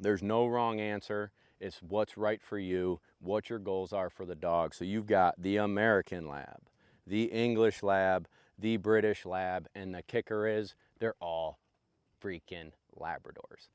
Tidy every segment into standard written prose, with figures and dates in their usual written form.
There's no wrong answer. It's what's right for you, what your goals are for the dog. So you've got the American Lab, the English Lab, the British Lab, and the kicker is they're all freaking Labradors.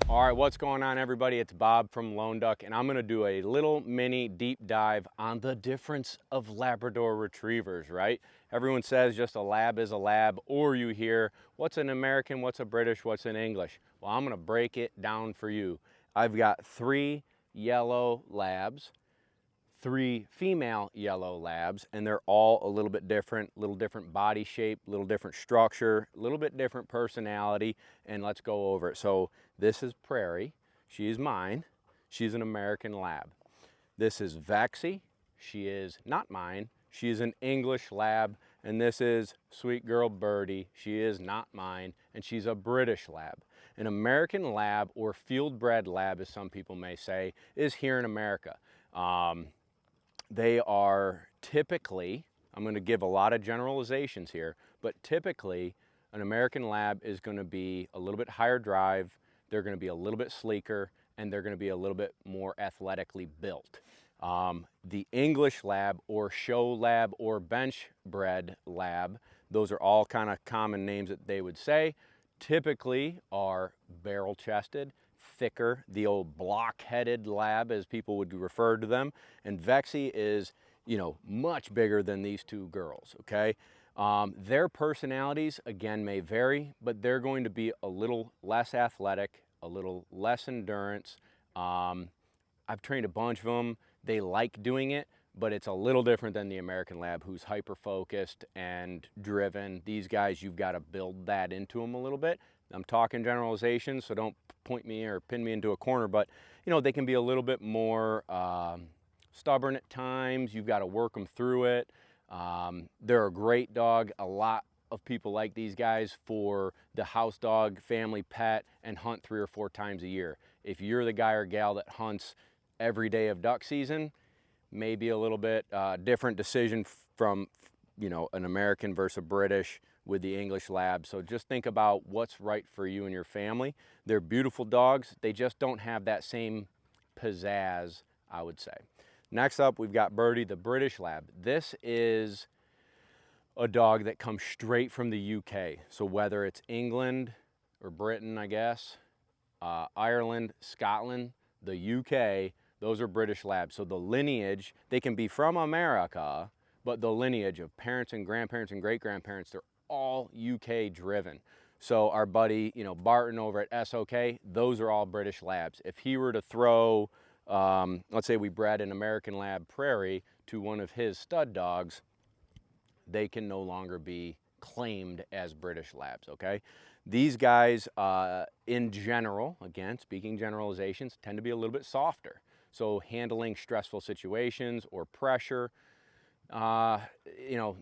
All right, what's going on, everybody? It's Bob from Lone Duck, and I'm going to do a little mini deep dive on the difference of Labrador Retrievers, right? Everyone says just a lab is a lab, or you hear, what's an American, what's a British, what's an English? Well, I'm going to break it down for you. I've got 3 yellow labs, 3 female yellow labs, and they're all a little bit different body shape, little different structure, a little bit different personality, and let's go over it. So this is Prairie, she's mine, she's an American Lab. This is Vexy, she is not mine, she is an English Lab, and this is sweet girl Birdie, she is not mine, and she's a British Lab. An American Lab, or field bred lab as some people may say, is here in America. They are typically, I'm going to give a lot of generalizations here, but typically an American Lab is going to be a little bit higher drive, they're going to be a little bit sleeker, and they're going to be a little bit more athletically built. The English Lab, or show lab, or bench bred lab, those are all kind of common names that they would say, typically are barrel chested, thicker, the old block-headed lab as people would refer to them, and Vexy is, you know, much bigger than these 2 girls, okay? Their personalities, again, may vary, but they're going to be a little less athletic, a little less endurance. I've trained a bunch of them. They like doing it, but it's a little different than the American Lab, who's hyper-focused and driven. These guys, you've got to build that into them a little bit. I'm talking generalizations, so don't point me or pin me into a corner, but you know, they can be a little bit more stubborn at times. You've got to work them through it. They're a great dog. A lot of people like these guys for the house dog, family pet, and hunt 3 or 4 times a year. If you're the guy or gal that hunts every day of duck season, maybe a little bit different decision from, you know, an American versus a British with the English Lab. So just think about what's right for you and your family. They're beautiful dogs. They just don't have that same pizzazz, I would say. Next up, we've got Birdie, the British Lab. This is a dog that comes straight from the UK. So whether it's England or Britain, I guess, Ireland, Scotland, the UK, those are British Labs. So the lineage, they can be from America, but the lineage of parents and grandparents and great-grandparents, they're all UK driven. So our buddy, you know, Barton over at SOK, those are all British Labs. If he were to throw, let's say we bred an American Lab Prairie to one of his stud dogs, they can no longer be claimed as British Labs, okay? These guys, in general, again, speaking generalizations, tend to be a little bit softer. So handling stressful situations or pressure, you know,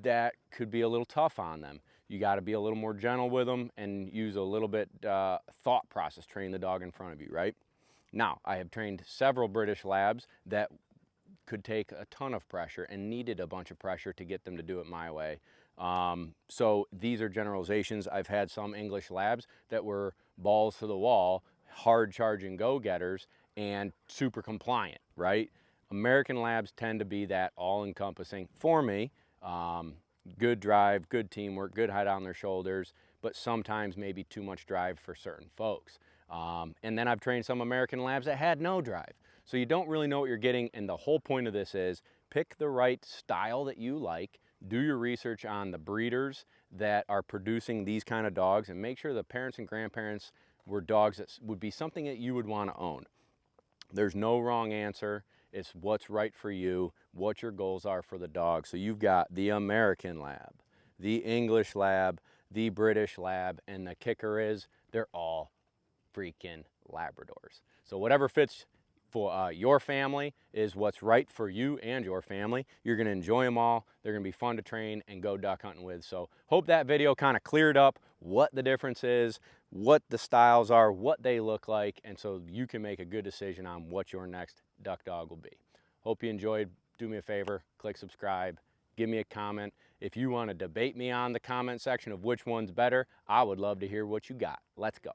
that could be a little tough on them. You got to be a little more gentle with them and use a little bit thought process, train the dog in front of you, right? Now, I have trained several British Labs that could take a ton of pressure and needed a bunch of pressure to get them to do it my way. So these are generalizations. I've had some English Labs that were balls to the wall, hard charging go-getters, and super compliant, right? American Labs tend to be that all-encompassing for me. Good drive, good teamwork, good height on their shoulders, but sometimes maybe too much drive for certain folks. And then I've trained some American Labs that had no drive. So you don't really know what you're getting, and the whole point of this is pick the right style that you like, do your research on the breeders that are producing these kind of dogs, and make sure the parents and grandparents were dogs that would be something that you would want to own. There's no wrong answer. It's what's right for you, what your goals are for the dog. So you've got the American Lab, the English Lab, the British Lab, and the kicker is they're all freaking Labradors. So whatever fits for your family is what's right for you and your family. You're gonna enjoy them all. They're gonna be fun to train and go duck hunting with. So hope that video kind of cleared up what the difference is, what the styles are, what they look like, and so you can make a good decision on what your next duck dog will be. Hope you enjoyed. Do me a favor, click subscribe, give me a comment. If you want to debate me on the comment section of which one's better, I would love to hear what you got. Let's go.